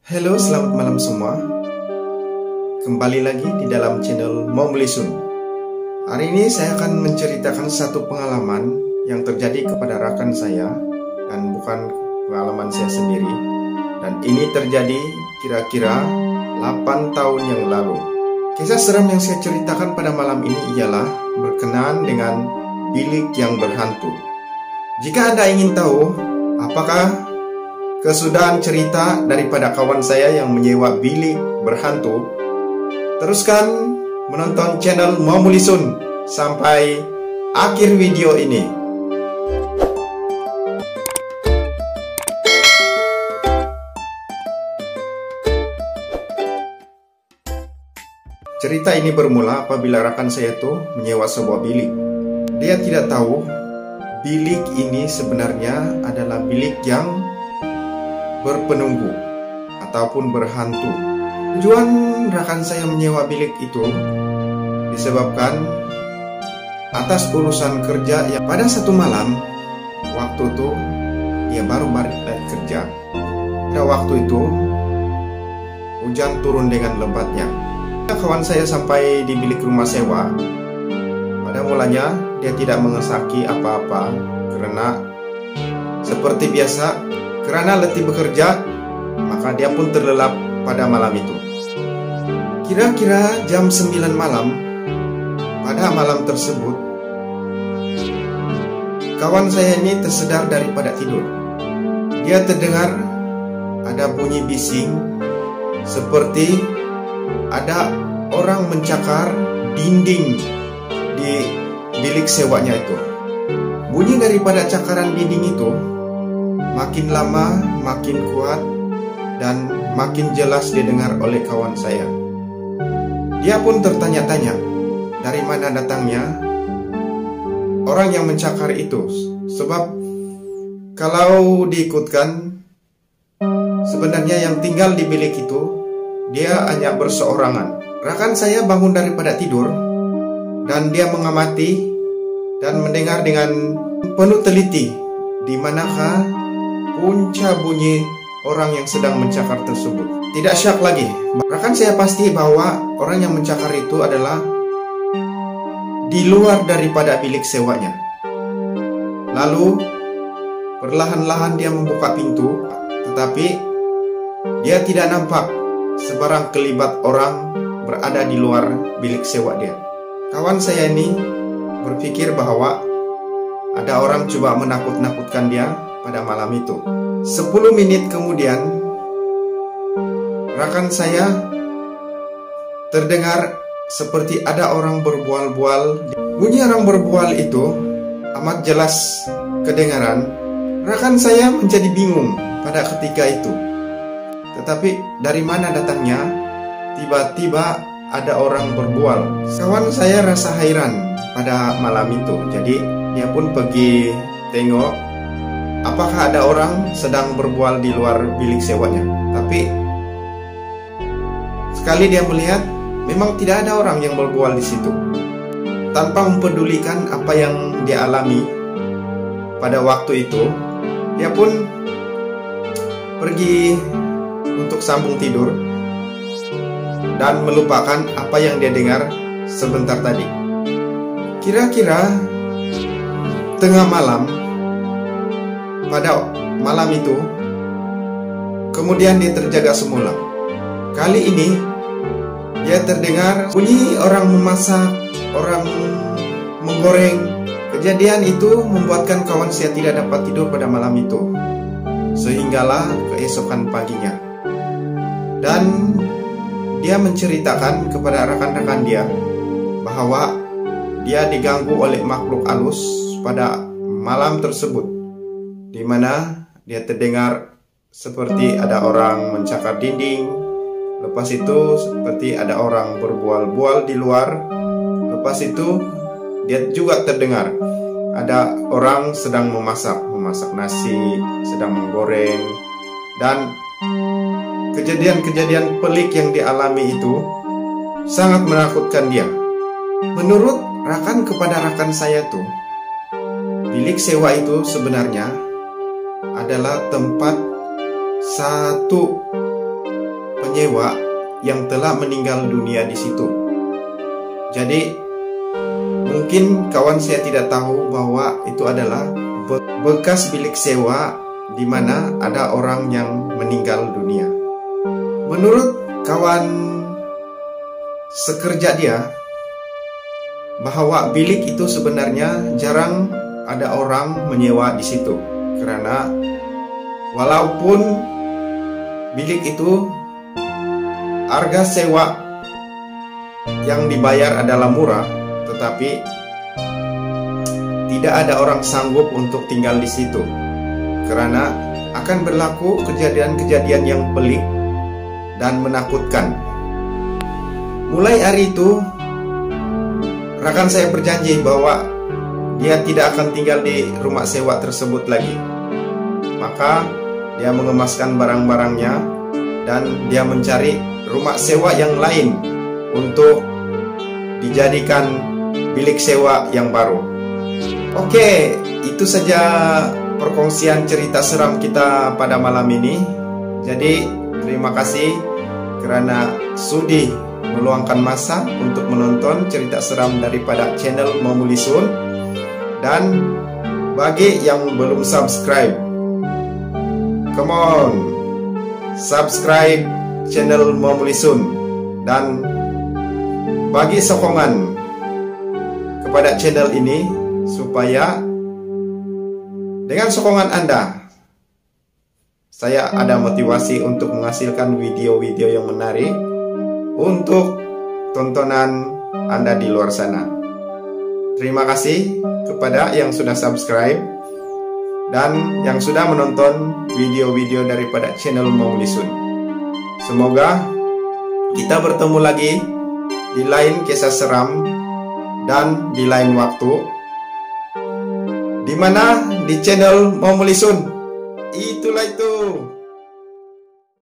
Halo, selamat malam semua. Kembali lagi di dalam channel Momlisun. Hari ini saya akan menceritakan satu pengalaman yang terjadi kepada rekan saya dan bukan pengalaman saya sendiri. Dan ini terjadi kira-kira 8 tahun yang lalu. Kisah seram yang saya ceritakan pada malam ini ialah berkenaan dengan bilik yang berhantu. Jika Anda ingin tahu apakah kesudahan cerita daripada kawan saya yang menyewa bilik berhantu, teruskan menonton channel Momlisun sampai akhir video ini. Cerita ini bermula apabila rekan saya itu menyewa sebuah bilik. Dia tidak tahu bilik ini sebenarnya adalah bilik yang berpenunggu ataupun berhantu. Tujuan rekan saya menyewa bilik itu disebabkan atas urusan kerja yang pada satu malam waktu itu dia baru balik dari kerja. Pada waktu itu hujan turun dengan lebatnya. Kawan saya sampai di bilik rumah sewa. Pada mulanya dia tidak mengesaki apa-apa karena seperti biasa, karena letih bekerja, maka dia pun terlelap pada malam itu. Kira-kira jam 9 malam, pada malam tersebut, kawan saya ini tersedar daripada tidur. Dia terdengar ada bunyi bising, seperti ada orang mencakar dinding di bilik sewanya itu. Bunyi daripada cakaran dinding itu makin lama makin kuat dan makin jelas didengar oleh kawan saya. Dia pun tertanya-tanya dari mana datangnya orang yang mencakar itu. Sebab kalau diikutkan, sebenarnya yang tinggal di bilik itu dia hanya berseorangan. Rekan saya bangun daripada tidur dan dia mengamati dan mendengar dengan penuh teliti di manakah punca bunyi orang yang sedang mencakar tersebut. Tidak syak lagi, rekan saya pasti bahwa orang yang mencakar itu adalah di luar daripada bilik sewanya. Lalu perlahan-lahan dia membuka pintu, tetapi dia tidak nampak sebarang kelibat orang berada di luar bilik sewa dia. Kawan saya ini berpikir bahwa ada orang coba menakut-nakutkan dia pada malam itu. 10 menit kemudian, rekan saya terdengar seperti ada orang berbual-bual. Bunyi orang berbual itu amat jelas kedengaran. Rekan saya menjadi bingung pada ketika itu. Tetapi dari mana datangnya? Tiba-tiba ada orang berbual. Kawan saya rasa heran pada malam itu. Jadi dia pun pergi tengok apakah ada orang sedang berbual di luar bilik sewanya. Tapi sekali dia melihat, memang tidak ada orang yang berbual di situ. Tanpa mempedulikan apa yang dia alami pada waktu itu, dia pun pergi untuk sambung tidur dan melupakan apa yang dia dengar sebentar tadi. Kira-kira tengah malam pada malam itu, kemudian dia terjaga semula. Kali ini dia terdengar bunyi orang memasak, orang menggoreng. Kejadian itu membuatkan kawan saya tidak dapat tidur pada malam itu, sehinggalah keesokan paginya. Dan dia menceritakan kepada rekan-rekan dia bahwa dia diganggu oleh makhluk halus pada malam tersebut, di mana dia terdengar seperti ada orang mencakar dinding. Lepas itu seperti ada orang berbual-bual di luar. Lepas itu dia juga terdengar ada orang sedang memasak nasi, sedang menggoreng. Dan kejadian-kejadian pelik yang dialami itu sangat menakutkan dia. Menurut rekan kepada rekan saya tuh, bilik sewa itu sebenarnya adalah tempat satu menyewa yang telah meninggal dunia di situ. Jadi mungkin kawan saya tidak tahu bahwa itu adalah bekas bilik sewa di mana ada orang yang meninggal dunia. Menurut kawan sekerja dia, bahwa bilik itu sebenarnya jarang ada orang menyewa di situ, karena walaupun bilik itu harga sewa yang dibayar adalah murah, tetapi tidak ada orang sanggup untuk tinggal di situ, karena akan berlaku kejadian-kejadian yang pelik dan menakutkan. Mulai hari itu, rekan saya berjanji bahwa dia tidak akan tinggal di rumah sewa tersebut lagi. Maka dia mengemaskan barang-barangnya dan dia mencari rumah sewa yang lain untuk dijadikan bilik sewa yang baru. Oke, itu saja perkongsian cerita seram kita pada malam ini. Jadi terima kasih karena sudi meluangkan masa untuk menonton cerita seram daripada channel Momulisun. Dan bagi yang belum subscribe, come on, subscribe channel Momulisun dan bagi sokongan kepada channel ini supaya dengan sokongan Anda saya ada motivasi untuk menghasilkan video-video yang menarik untuk tontonan Anda di luar sana. Terima kasih kepada yang sudah subscribe dan yang sudah menonton video-video daripada channel Momulisun. Semoga kita bertemu lagi di lain kisah seram dan di lain waktu, di mana di channel Momulisun. Itulah itu.